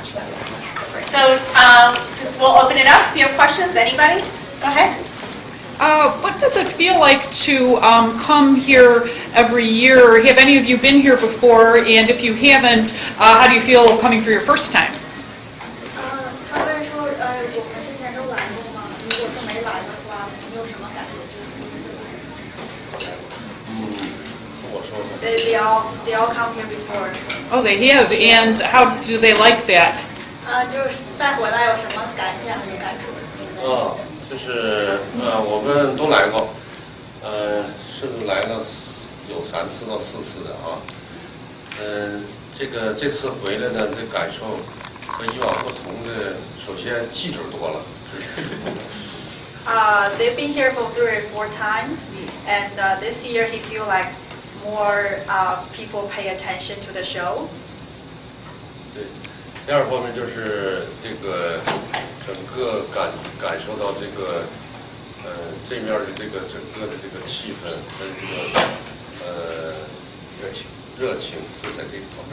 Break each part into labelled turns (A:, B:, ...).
A: much. So just we'll open it up. If you have questions, anybody? Go ahead.
B: What does it feel like to come here every year? Have any of you been here before? And if you haven't, how do you feel coming for your first time?
C: 他问说，我们之前都来过吗？如果都没来的话，你有什么感觉？就是第一次来。
D: 我说的。
C: They all come here before.
B: Oh, they have. And how do they like that?
C: 就是再回来有什么感想有感触？
D: 就是我们都来过，甚至来了有3次到4次的啊。这次回来呢，这感受和以往不同的，首先记者多了。
C: They've been here for 3 or 4 times, and this year he feel like more people pay attention to the show.
D: 对，第二方面就是这个整个感受到这个这面的这个整个的这个气氛和这个热情就在这个方面。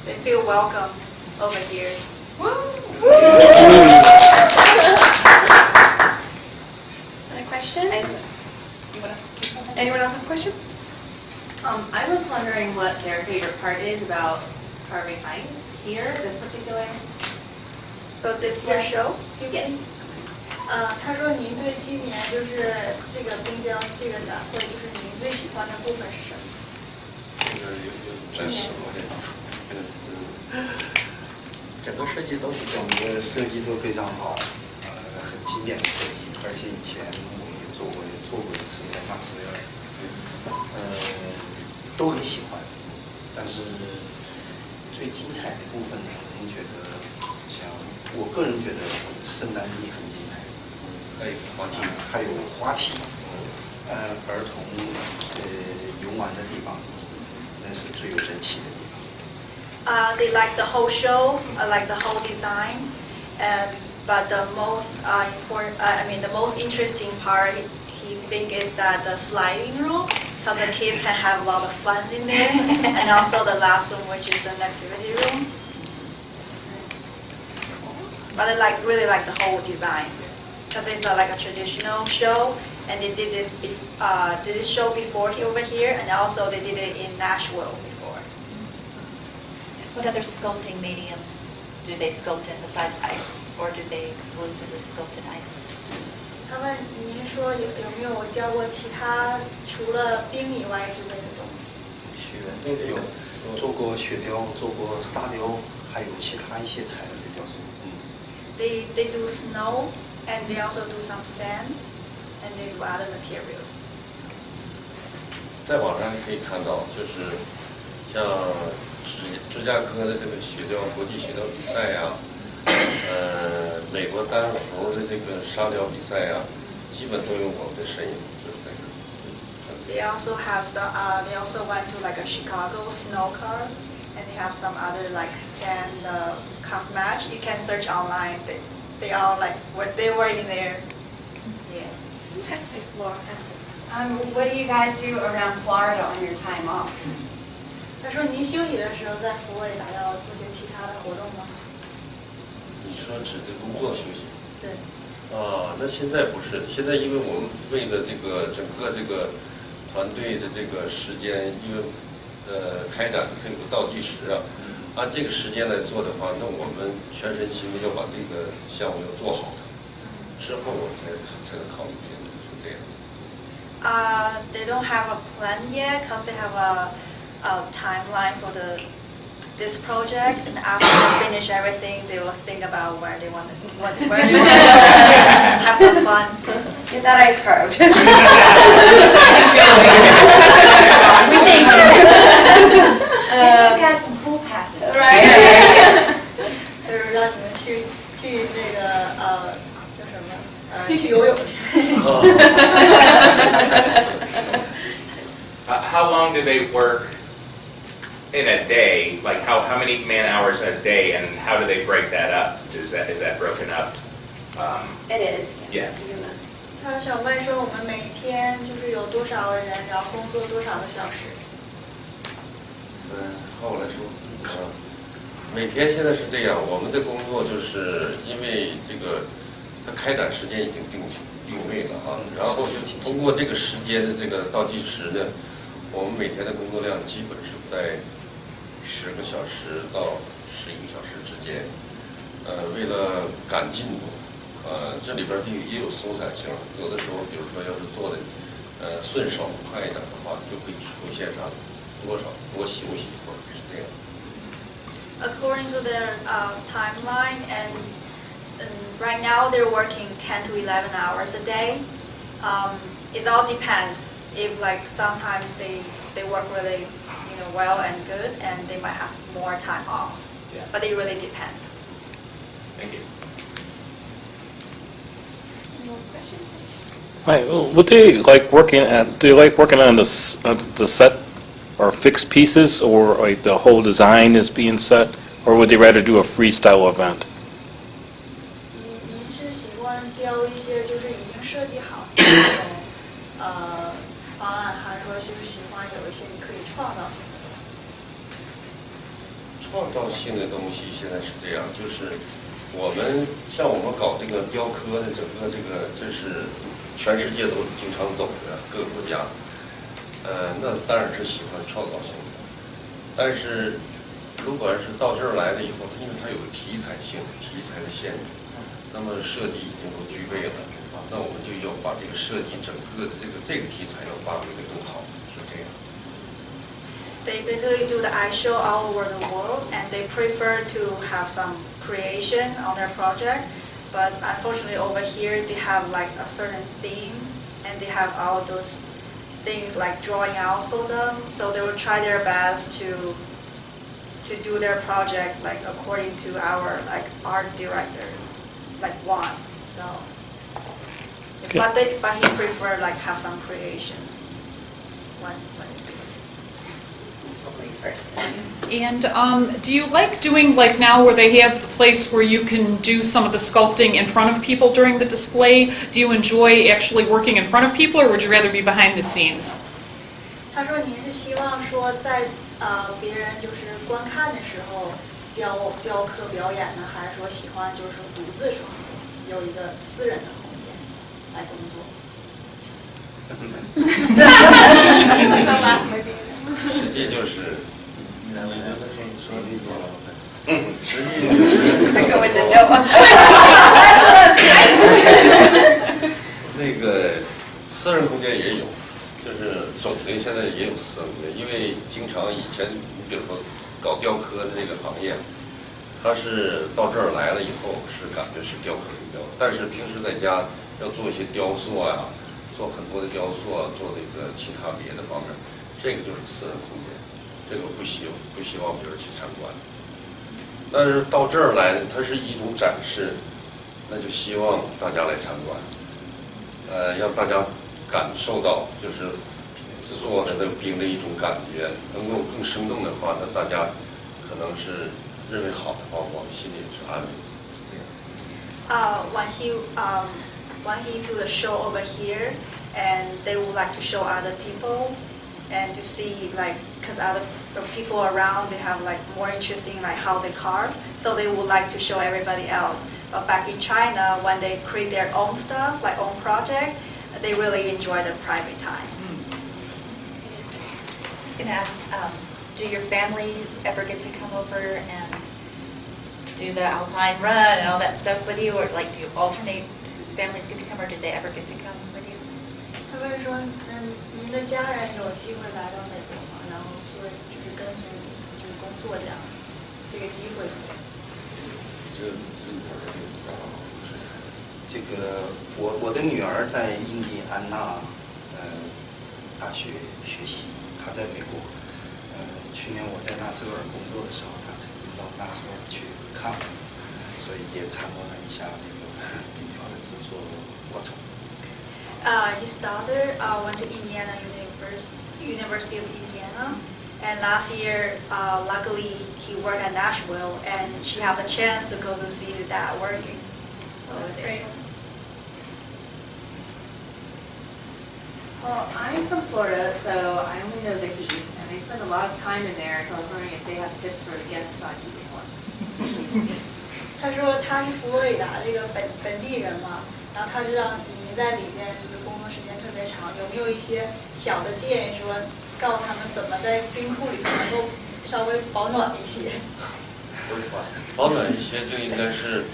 C: They feel welcome over here.
A: Another question? Anyone else have a question?
E: I was wondering what their favorite part is about carving ice here, this particular.
C: So this year's show?
E: Yes.
C: 他说您对今年就是这个冰雕这个展会，就是您最喜欢的部分是什么？
F: 整个设计都是整个设计都非常好，很经典的设计，而且以前我们也做过一次在纳斯维尔，都很喜欢。但是最精彩的部分呢，我们觉得像我个人觉得圣诞季很精彩，还有滑梯，儿童游玩的地方，那是最有人气的地方。
C: They like the whole show, like the whole design, but the most the most interesting part he think is that the sliding room, because the kids can have a lot of fun in there, and also the last room, which is an activity room. But they really like the whole design, because it's like a traditional show, and they did this show before over here, and also they did it in Nashville before.
G: What other sculpting mediums do they sculpt in besides ice, or do they exclusively sculpt in ice?
C: 他问您说有没有雕过其他除了冰以外之类的东西？
F: 有做过雪雕，做过沙雕，还有其他一些材料的雕塑。
C: They do snow, and they also do some sand, and they do other materials.
D: 在网上可以看到，就是像芝加哥的这个雪雕国际雪雕比赛呀，美国丹佛的这个沙雕比赛呀，基本都有我们的身影，就是在这。
C: They also have some. They also went to like a Chicago snow carve, and they have some other like sand carve match. You can search online. They all like they were in there. Yeah.
H: What do you guys do around Florida on your time off?
C: 他说您休息的时候在佛罗里达要做些其他的活动吗？
D: 你说指的工作休息？
C: 对。
D: 那现在不是，现在因为我们为了这个整个这个团队的这个时间，因为开展它有个倒计时啊，按这个时间来做的话，那我们全身心的要把这个项目要做好它，之后我们才能考虑别的，是这样。
C: They don't have a plan yet because they have a timeline for this project, and after they finish everything, they will think about where they want to have some fun.
H: Get that ice carved.
G: We think.
H: These guys some pool passes.
C: Right. 就是让你们去那个叫什么去游泳去。
I: How long do they work in a day? Like how many man hours in a day, and how do they break that up? Is that broken up?
H: It is.
I: Yeah.
C: 他想问说，我们每天就是有多少人，然后工作多少个小时？
D: 后来说，每天现在是这样，我们的工作就是因为这个，它开展时间已经定位了啊，然后就通过这个时间的这个倒计时呢，我们每天的工作量基本是在10个小时到11个小时之间。为了赶进度，这里边也有松散性，有的时候，比如说要是做的顺手快一点的话，就会出现上多休息一会儿，是这样。
C: According to their timeline, and right now they're working 10 to 11 hours a day. It all depends. If like sometimes they work really well and good, and they might have more time off.
I: Yeah.
C: But it really depends.
I: Thank you.
J: Hi, what do you like working at? Do you like working on the set or fixed pieces, or like the whole design is being set, or would they rather do a freestyle event?
C: 您是喜欢雕一些就是已经设计好的那种方案，还是说就是喜欢有一些你可以创造性的东西？
D: 创造性的东西现在是这样，就是我们搞这个雕刻的整个这是全世界都经常走的各个国家，那当然是喜欢创造性的。但是如果是到这儿来了以后，因为它有个题材性、题材的限制，那么设计已经都具备了，那我们就要把这个设计整个的这个题材要发挥得更好，是这样。
C: They basically do the eye show all over the world, and they prefer to have some creation on their project. But unfortunately, over here they have like a certain theme, and they have all those things like drawing out for them. So they will try their best to do their project like according to our like art director like want. So,
J: Okay.
C: but he prefer like have some creation when
G: First.
B: And do you like doing, like now where they have the place where you can do some of the sculpting in front of people during the display? Do you enjoy actually working in front of people, or would you rather be behind the scenes?
C: 他说：“您是希望说在别人就是观看的时候雕刻表演呢，还是说喜欢就是说独自创作，有一个私人的空间来工作？”
D: 这就是实际那个私人空间也有，就是总的现在也有私人空间，因为经常以前你比如说搞雕刻的这个行业，他是到这儿来了以后是感觉是雕刻一雕，但是平时在家要做一些雕塑呀，做很多的雕塑啊，做那个其他别的方面，这个就是私人空间，这个不希望别人去参观。但是到这儿来，它是一种展示，那就希望大家来参观，让大家感受到就是制作的那个冰的一种感觉，能够更生动的话，那大家可能是认为好的话，我们心里是安慰。
C: When he do the show over here, and they would like to show other people, and to see like because other people around they have like more interesting like how they carve, so they would like to show everybody else. But back in China, when they create their own stuff, like own project, they really enjoy their private time.
G: I was going to ask, do your families ever get to come over and do the alpine run and all that stuff with you, or like do you alternate whose families get to come, or did they ever get to come with you?
C: 他问说，您的家人有机会来到美国吗？然后就是跟随你就是工作这样，这个机会有没有？
F: 这个我的女儿在印第安纳大学学习，她在美国。去年我在纳瑟尔工作的时候，她曾经到纳瑟尔去看，所以也参观了一下这个冰条的制作过程。
C: His daughter went to University of Indiana, and last year, luckily, he worked at Nashville, and she had the chance to go to see that working.
A: Oh, that's great.
E: Well, I'm from Florida, so I only know the heat, and I they spend a lot of time in there, so I was wondering if they have tips for the guests on keeping one.
C: 他说他是佛罗里达这个本地人嘛，然后他知道你在里面就是工作时间特别长，有没有一些小的建议说，告诉他们怎么在冰库里头能够稍微保暖一些？
D: 保暖一些就应该是，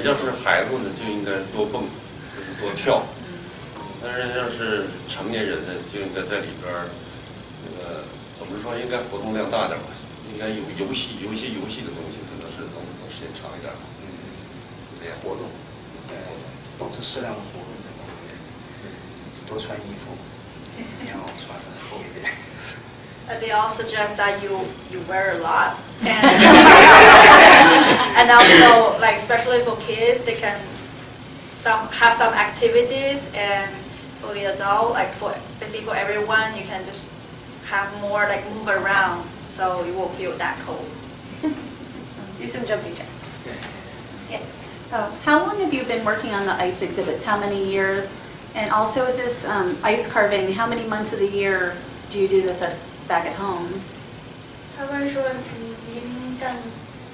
D: 要是孩子呢就应该多蹦，就是多跳。但是要是成年人呢，就应该在里边儿，怎么说，应该活动量大点吧，应该有游戏，有一些游戏的东西，可能是能时间长一点。这样
F: 活动，保持适量的活动在公园，多穿衣服，棉袄穿的厚一点。
C: They all suggest that you wear a lot, and and also like especially for kids, they can have some activities, and for the adult, like for basically for everyone, you can just have more like move around, so you won't feel that cold.
A: Do some jumping jacks.
G: Yes.
K: How long have you been working on the ice exhibits? How many years? And also, is this ice carving? How many months of the year do you do this back at home?
C: 他问说，您干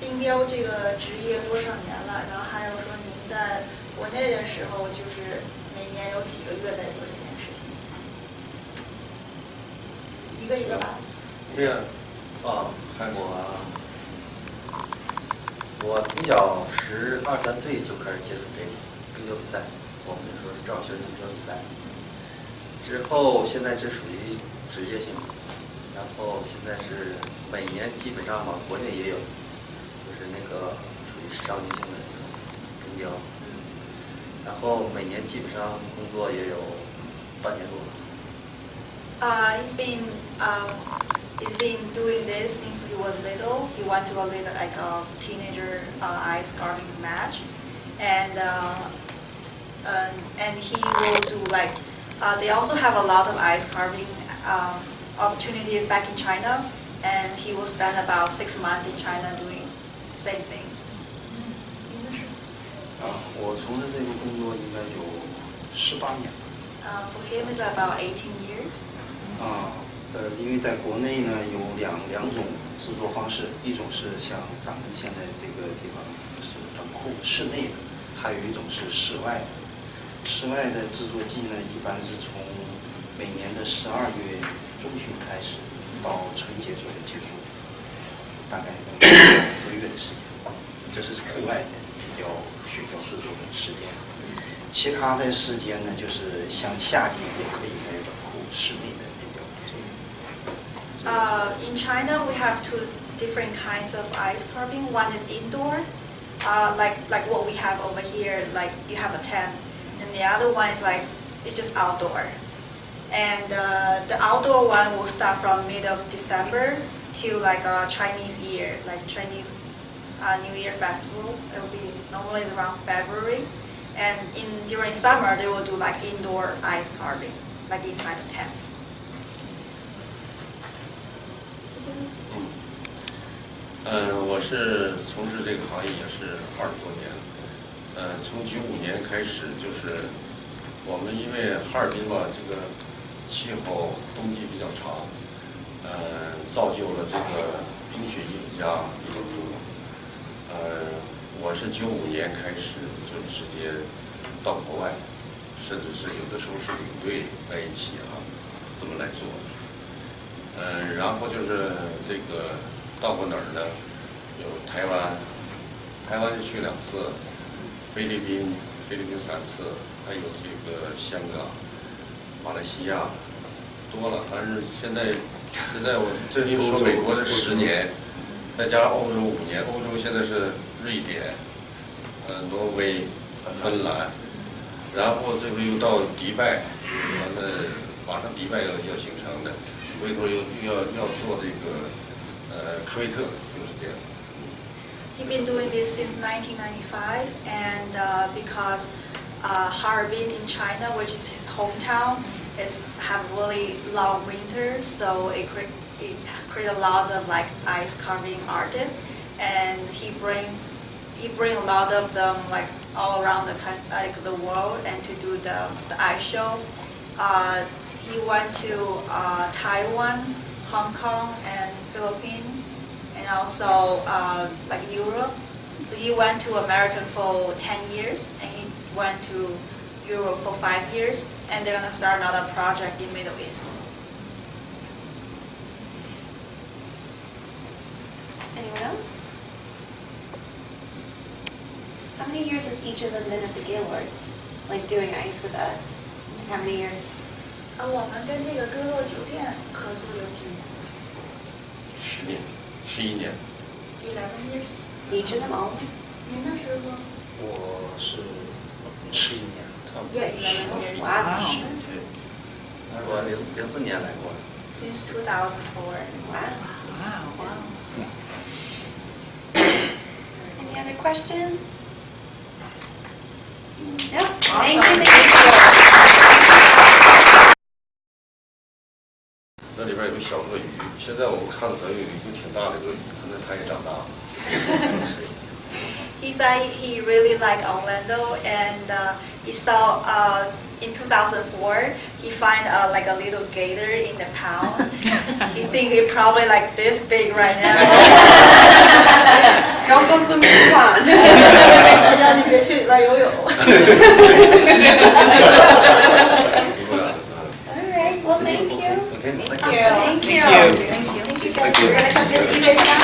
C: 冰雕这个职业多少年了？然后还有说您在国内的时候，就是每年有几个月在做这件事情？一个一个吧。
D: 这样，还
L: 我从小12、13岁就开始接触这个冰雕比赛，我们那时候是正好学生冰雕比赛。之后现在这属于职业性，然后现在是每年基本上嘛，国内也有，就是那个属于商业性的这种冰雕，然后每年基本上工作也有半年多了。
C: He's been doing this since he was little. He went to a little like a teenager ice carving match, and he will do like they also have a lot of ice carving opportunities back in China, and he will spend about 6 months in China doing the same thing.
F: 我从事这个工作应该有18年。
C: For him, it's about 18 years.
F: 因为在国内呢有两种制作方式，一种是像咱们现在这个地方是冷库室内的，还有一种是室外的。室外的制作季呢，一般是从每年的12月中旬开始，到春节左右结束，大概能有2个月的时间。这是户外的雪雕制作的时间。其他的时间呢，就是像夏季也可以在冷库室内的冰雕做。
C: In China, we have 2 different kinds of ice carving. One is indoor, like what we have over here, like you have a tent, and the other one is like it's just outdoor. And the outdoor one will start from mid of December till like a Chinese year, like Chinese New Year festival. It will be normally around February, and during summer they will do like indoor ice carving, like inside the tent.
D: 我是从事这个行业也是20多年，从95年开始，就是我们因为哈尔滨吧，这个气候冬季比较长，造就了这个冰雪艺术家比较多。我是95年开始就直接到国外，甚至是有的时候是领队在一起这么来做。然后就是这个到过哪儿呢？有台湾就去2次，菲律宾3次，还有这个香港、马来西亚，多了。反正现在我这里说美国的10年，再加上欧洲5年，欧洲现在是瑞典、挪威、芬兰，然后这回又到迪拜，完了马上迪拜要形成的，回头又要做这个科威特，就是这样。
C: He's been doing this since 1995, and because Harbin in China, which is his hometown, have really long winters, so it create a lot of like ice carving artists, and he bring a lot of them like all around the world and to do the ice show. He went to Taiwan, Hong Kong and Philippines, and also like Europe. So he went to America for 10 years, and he went to Europe for 5 years, and they're gonna start another project in Middle East.
M: Anyone else? How many years has each of them been at the Gaylords, like doing ice with us? Like how many years?
C: 我们跟这个歌洛酒店合作有几年
D: 10年、11年。
C: ？11 years。
M: Each of them all?
C: 您那时候？
F: 我是11年。
C: 对，11 years。
M: Wow.
L: 我04年来过。
C: Since 2004.
M: Wow. Any other questions? No? Thank you. Thank you.
D: 那里边有个小鳄鱼，现在我们看的可能有一个挺大的鳄鱼，可能它也长大了。
C: He said he really liked Orlando, and he saw in 2004 he find like a little gator in the pound. He think it's probably like this big right now.
M: Don't go swimming in the pond.
C: 大家你别去里边游泳。
M: All right. Well, thank you.
D: Okay.
M: Thank you.
B: Thank you.
M: Thank you. We're gonna come visit you guys down.